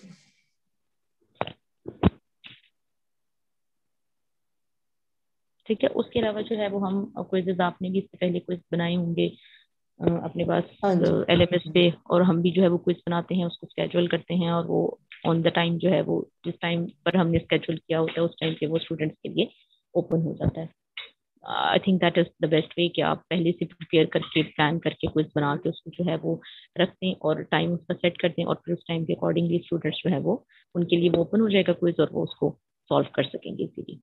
ٹھیک ہے. اس کے علاوہ جو ہے وہ ہم کوئزز آپ نے بھی اس سے پہلے کوئز بنائے ہوں گے اپنے پاس ایل ایم ایس پہ, اور ہم بھی جو ہے وہ کوئز بناتے ہیں, اس کو اسکیجول کرتے ہیں, اور وہ آن دا ٹائم جو ہے وہ جس ٹائم پر ہم نے اسکیجول کیا ہوتا ہے اس ٹائم پہ وہ اسٹوڈنٹس کے لیے اوپن ہو جاتا ہے. I think that is the best way کہ آپ پہلے سے پریپیئر کر کے پلان کر کے کوئز بنا کے اس کو جو ہے وہ رکھ دیں اور ٹائم اس کا سیٹ کر دیں, اور پھر اس ٹائم کے اکارڈنگلی اسٹوڈنٹس جو ہے وہ ان کے لیے وہ اوپن ہو جائے گا کوئز, اور وہ اس کو سالو کر سکیں گے اسی لیے.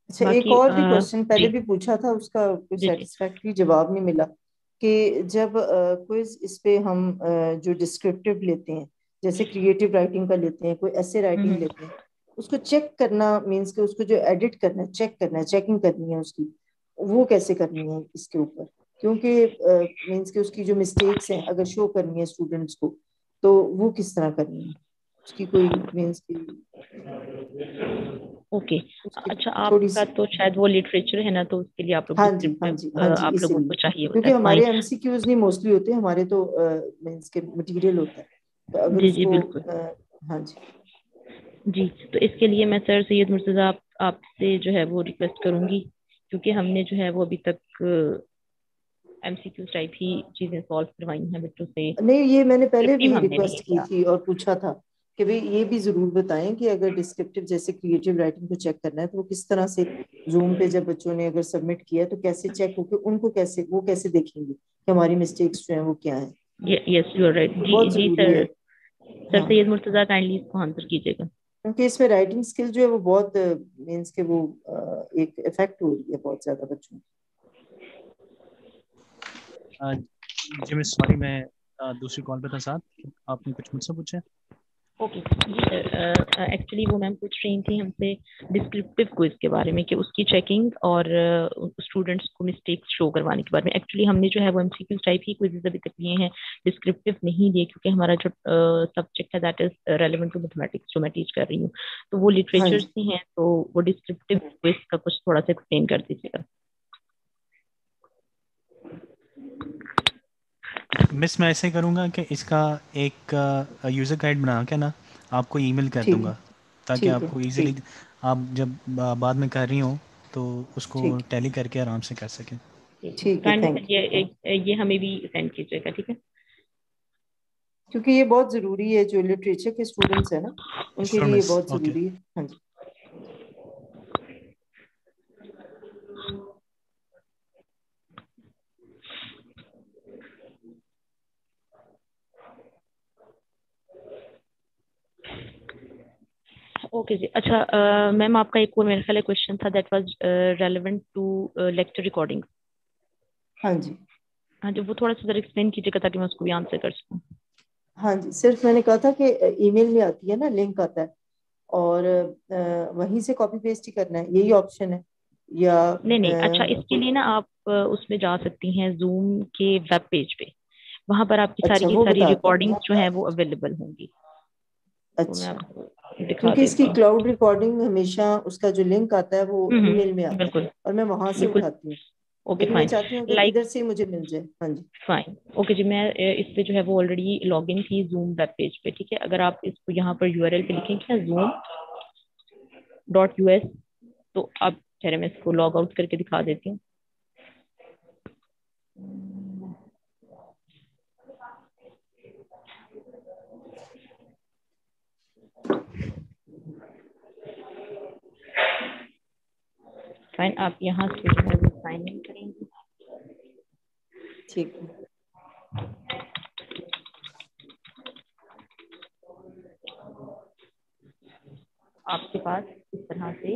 اچھا, ایک اور بھی کوشچن پہلے بھی پوچھا تھا, اس کا کوئی سیٹسفیکٹری جواب نہیں ملا کہ جب کوئز اس پہ ہم جو ڈسکرپٹیو لیتے ہیں, جیسے کریٹو رائٹنگ کا لیتے ہیں, کوئی ایسے رائٹنگ لیتے ہیں, اس کو چیک کرنا مینس کہ اس کو جو ایڈٹ کرنا ہے, چیک کرنا ہے, چیکنگ کرنی ہے اس کی, وہ کیسے کرنی ہے اس کے اوپر, کیونکہ مینس کہ اس کی جو مسٹیکس ہیں اگر شو کرنی ہے اسٹوڈنٹس کو تو وہ کس طرح کرنی ہے, اس کی کوئی مینس کی. اوکے, اچھا آپ کا تو شاید وہ لٹریچر ہے نا, تو اس کے لیے آپ لوگ ہاں جی, آپ لوگوں کو چاہیے ہوتا کیونکہ ہے. ہمارے ایم سی کیوز نہیں موسٹلی ہوتے, ہمارے تو مینس کے مٹیریل ہوتا ہے, تو اگر جی اس جی کو بالکل. ہاں جی جی, تو اس کے لیے میں سر سید مرتضیٰ آپ سے جو ہے وہ ریکویسٹ کروں گی, کیونکہ ہم نے جو ہے وہ ابھی تک ایم سی کیو ٹائپ ہی چیزیں سالو کروائی ہیں بچوں سے. نہیں, یہ میں نے پہلے بھی ہم نے نہیں ریکویسٹ کی کیا. تھی اور پوچھا تھا کہ بھئی یہ بھی ضرور بتائیں کہ اگر ڈسکرپٹیو جیسے کریٹو رائٹنگ کو چیک کرنا ہے تو وہ کس طرح سے زوم پہ جب بچوں نے اگر سبمٹ کیا تو کیسے چیک ہو کے ان کو کیسے وہ کیسے دیکھیں گے کہ ہماری مسٹیکس جو ہیں وہ کیا ہیں. Yes you are right. بہت جی ضروری سر, ہے سر سید مرتضیٰ کائنڈلی اس کو آنسر کیجیے گا, کیونکہ اس میں رائٹنگ اسکل جو ہے وہ بہت مینس کہ وہ ایک افیکٹ ہو رہی ہے بہت زیادہ بچوں. جی میں سوری, میں دوسری کال پہ تھا ساتھ, آپ نے کچھ مجھ سے پوچھا؟ اوکے جی سر, ایکچولی وہ میم پوچھ رہی تھی ہم سے ڈسکرپٹیو کوئز کے بارے میں کہ اس کی چیکنگ اور اسٹوڈنٹس کو مسٹیکس شو کروانے کے بارے میں. ایکچولی ہم نے جو ہے وہ ایم سی کیو ٹائپ ہی کوئزز ابھی تک لیے ہیں, ڈسکرپٹیو نہیں لیے, کیونکہ ہمارا جو سبجیکٹ ہے that is relevant to mathematics جو میں ٹیچ کر رہی ہوں, تو وہ لٹریچر سے ہیں, تو وہ ڈسکرپٹیو کوئز کا کچھ تھوڑا سا ایکسپلین کر دیجیے گا. مس میں ایسے کروں گا کہ اس کا ایک یوزر گائیڈ بنا کے نا آپ کو ای میل کر دوں گا, تاکہ آپ کو ایزیلی آپ جب بعد میں کر رہی ہوں تو اس کو ٹیلی کر کے آرام سے کر سکیں. یہ ہمیں بھی سینڈ کیجیے گا, ٹھیک ہے, کیونکہ یہ بہت ضروری ہے, جو لٹریچر کے اسٹوڈنٹس ہیں نا ان کے لیے یہ بہت ضروری ہے. ہاں جی. اوکے جی. اچھا میم, آپ کا ایک اور میرا خیال ہے کوشچن تھا that was relevant to lecture recording. ہاں جی, ہاں جی, وہ تھوڑا سا ذرا ایکسپلین کیجیے گا تاکہ میں اس کو بھی آنسر کر سکوں. ہاں جی, صرف میں نے کہا تھا کہ ای میل میں آتی ہے نا, لنک آتا ہے اور وہیں سے کاپی پیسٹ ہی کرنا ہے, یہی آپشن ہے یا نہیں. اچھا, اس کے لیے نا آپ اس میں جا سکتی ہیں زوم کے ویب پیج پہ, وہاں پر آپ کی ساری کی ساری ریکارڈنگ جو ہیں وہ اویلیبل ہوں گی. اچھا, کیونکہ اس کی کلاؤڈ ریکارڈنگ ہمیشہ اس کا جو لنک آتا ہے وہ ای میل میں آتا ہے اور میں وہاں سے اٹھاتی ہوں, لیکن میں چاہتی ہوں اگر ادھر سے مجھے مل جائے. ہاں جی, فائن, اوکے جی. میں اس پہ جو ہے وہ آلریڈی لاگ ان تھی زوم ویب پیج پہ, ٹھیک ہے. اگر آپ اس کو یہاں پر یو آر ایل پہ لکھیں گے zoom.us, تو آپ چہرے میں اس کو لاگ آؤٹ کر کے دکھا دیتی ہوں. فائن, آپ یہاں سے جو ہے وہ سائن ان کریں گے. ٹھیک ہے. آپ کے پاس اس طرح سے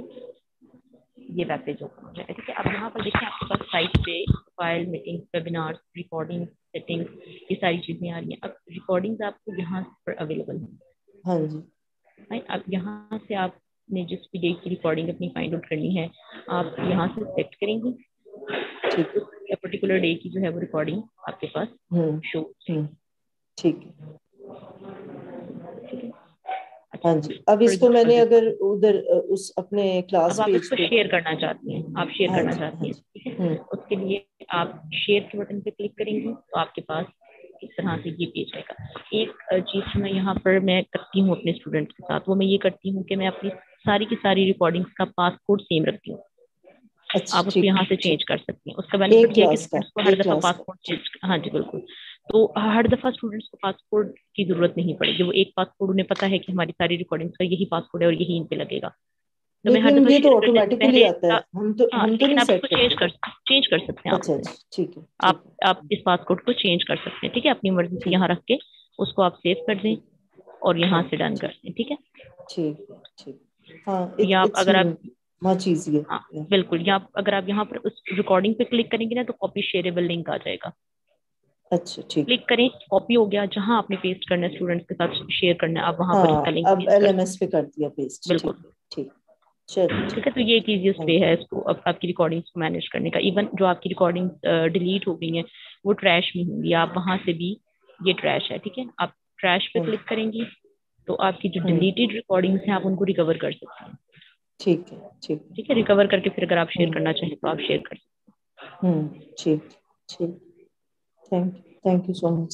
یہ ویب پیج اوپن ہو جائے گا, ٹھیک ہے. اب یہاں پر دیکھیں آپ کے پاس سائٹ پہ file, meeting, webinar, recording, setting, یہ ساری چیزیں آ رہی ہیں. اب ریکارڈنگ آپ کو یہاں پر اویلیبل ہیں. ہاں جی, اب یہاں سے آپ نے جس بھی ڈیٹ کی ریکارڈنگ اپنی فائنڈ آؤٹ کرنی ہے, آپ یہاں سے سلیکٹ کریں گی. ٹھیک ہے, پرٹیکولر ڈے کی جو ہے وہ ریکارڈنگ آپ کے پاس شو. ٹھیک ہے. ہاں جی, اب اس کو میں نے اگر ادھر اس اپنے اب کلاس آپ اس پیج کو پہ, شیئر کرنا چاہتی ہیں, آپ شیئر ہاں کرنا جی, چاہتی ہاں ہیں, جی, ٹھیک ہے. اس کے لیے آپ شیئر کے بٹن پہ کلک کریں گی, تو آپ کے پاس اس طرح سے یہ پیج آئے گا. ایک چیز میں یہاں پر میں کرتی ہوں اپنے اسٹوڈنٹ کے ساتھ, وہ میں یہ کرتی ہوں کہ میں اپنی ساری کی ساری ریکارڈنگس کا پاسپورٹ سیم رکھتی ہوں. آپ اس کو یہاں سے چینج کر سکتی ہیں. اس کا بینیفٹ یہ ہے کہ اسٹوڈنٹس کو ہر دفعہ پاسپورٹ چینج, ہاں جی بالکل, تو ہر دفعہ اسٹوڈنٹس کو پاسپورٹ کی ضرورت نہیں پڑے گی. وہ ایک پاسپورٹ انہیں پتا ہے کہ ہماری ساری ریکارڈنگس کا یہی پاسپورٹ ہے اور یہی ان پہ لگے گا. تو میں ہر دفعہ یہ تو آٹومیٹکلی آتا ہے, ہم تو لیکن نہیں آپ اس سیٹ کو چینج کر سکتے ہیں. اچھا ٹھیک ہے, آپ اس پاسپورٹ کو چینج کر سکتے ہیں, ٹھیک ہے, اپنی مرضی سے یہاں رکھ کے اس کو آپ سیو کر دیں اور یہاں سے ڈن کر دیں. ٹھیک ہے, ٹھیک. ہاں, یا اگر آپ مچ ایزی ہے. بالکل, یا اگر آپ یہاں پر اس ریکارڈنگ پہ کلک کریں گے نا تو کاپی شیئریبل لنک آ جائے گا. اچھا ٹھیک, کلک کریں, کاپی ہو گیا, جہاں آپ نے پیسٹ کرنا ہے اسٹوڈنٹس کے ساتھ شیئر کرنا ہے, آپ وہاں پر اس کا لنک اب ایل ایم ایس پہ کر دیا پیسٹ. بالکل ٹھیک ہے. تو یہ ایک ایزیسٹ وے ہے اس کو آپ کی ریکارڈنگس کو مینیج کرنے کا. ایون جو آپ کی ریکارڈنگ ڈیلیٹ ہو گئی ہیں وہ ٹریش میں ہوں گی, آپ وہاں سے بھی یہ ٹریش ہے, ٹھیک ہے, آپ ٹریش پہ کلک کریں گی تو آپ کی جو ڈیلیٹڈ ریکارڈنگس ہیں آپ ان کو ریکور کر سکتے ہیں. ٹھیک ہے, ریکور کر کے پھر اگر آپ شیئر کرنا چاہیں تو آپ شیئر کر سکتے ہیں. ٹھیک, تھینک یو سو مچ.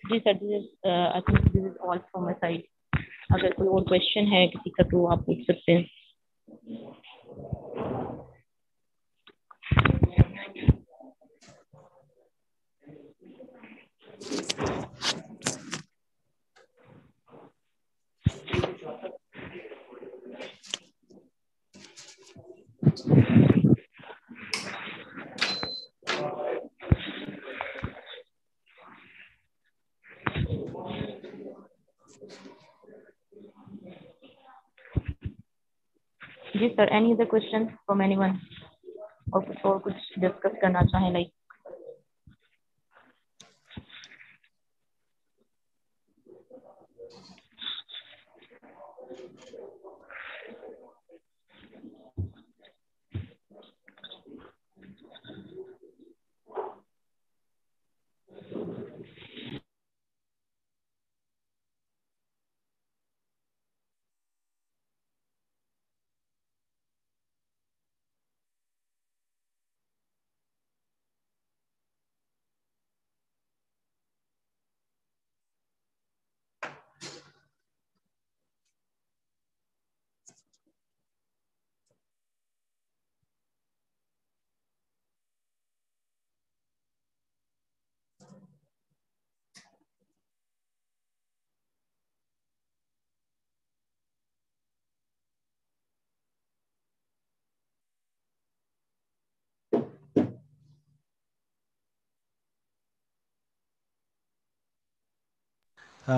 جی sir, I think this is all from my side. اگر کوئی اور کوشچن ہے کسی کا تو آپ پوچھ سکتے ہیں. جی sir, any other question from anyone, اور کچھ ڈسکس کرنا چاہیں like.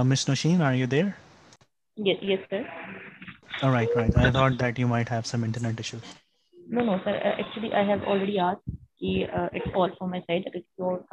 Miss Nosheen, are you there? Yes, sir. All right. I thought that you might have some internet issue. No, sir. Actually, I have already asked. It's all from my side. If your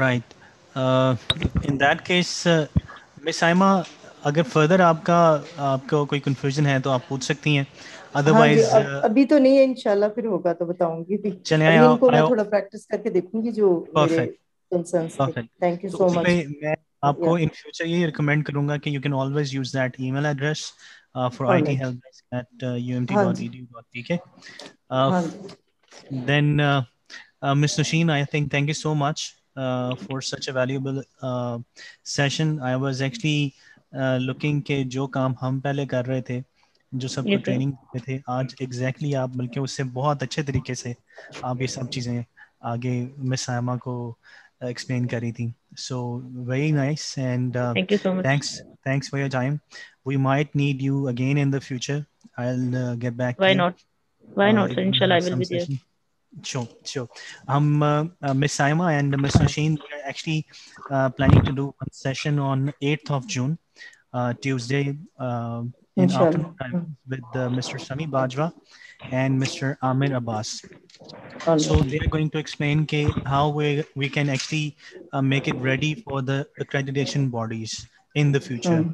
Right. In that case, Miss Aima, اگر فردر آپ کو کوئی کنفیوژن ہے تو آپ پوچھ سکتی ہیں. ادروائز ابھی تو نہیں ہے, انشاءاللہ پھر ہوگا تو بتاؤں گی بھی. ابھی ان کو میں تھوڑا پریکٹس کر کے دیکھوں گی جو میرے کنسرنس تھے. تھینک یو سو مچ. میں آپ کو ان فیوچر یہ ریکمینڈ کروں گا کہ you can always use that E mail address for IT@umt.edu.pk. Then Ms. Nosheen, I think thank you so much for such a valuable session. I was actually looking کہ جو کام ہم پہلے کر رہے تھے, جو سب کو ٹریننگ دیتے تھے, آج ایگزیکٹلی آپ بلکہ اس سے بہت اچھے طریقے سے آپ یہ سب چیزیں آگے مس آئمہ کو ایکسپلین کری تھیں. So very nice and thanks for your time. We might need you again in the future. I'll get back to you. Why not, sir? Inshallah, I will be there. Sure. Miss Saima and Miss Nosheen, we are actually planning to do one session on 8th of June, Tuesday, in afternoon time with Mr. Sami Bajwa and Mr. Amir Abbas. So they are going to explain how we can actually make it ready for the accreditation bodies in the future.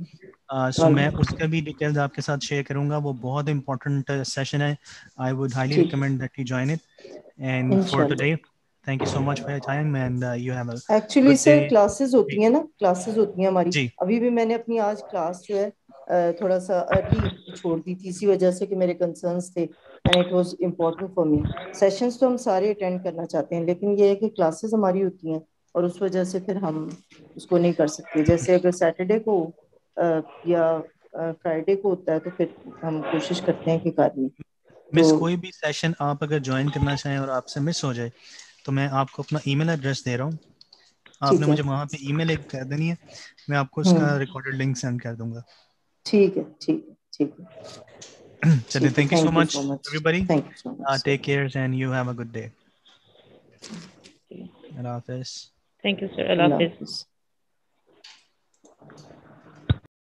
سو میں اس کا بھی ڈیٹیلز آپ کے ساتھ شیئر کروں گا. وہ بہت امپورٹنٹ سیشن ہے. I would highly recommend that you join it. And for today thank you so much for your time and you have a actually good sir day. Classes ہوتی ہیں نا, کلاسز ہوتی ہیں ہماری. جی ابھی بھی میں نے اپنی آج کلاس جو ہے تھوڑا سا ارلی چھوڑ دی تھی اسی وجہ سے کہ میرے کنسرنس تھے and it was important for me. Sessions تو ہم سارے اٹینڈ کرنا چاہتے ہیں لیکن یہ ہے کہ کلاسز ہماری ہوتی ہیں اور اس وجہ سے پھر ہم اس کو نہیں کر سکتے. جیسے اگر سیٹرڈے کو یا فرائیڈے کو ہوتا ہے تو پھر ہم کوشش کرتے ہیں کہ کر لیں. مس کوئی بھی سیشن آپ اگر جوائن کرنا چاہیں اور آپ سے مس ہو جائے تو میں آپ کو اپنا ای میل ایڈریس دے رہا ہوں. آپ نے مجھے وہاں پہ ای میل ایک کر دینی ہے, میں آپ کو اس کا ریکارڈڈ لنک سینڈ کر دوں گا. ٹھیک ہے ٹھیک ہے ٹھیک ہے. چلیے, thank you so much everybody. Thank you so much. Take care and you have a good day. اللہ حافظ. Thank you sir. اللہ حافظ.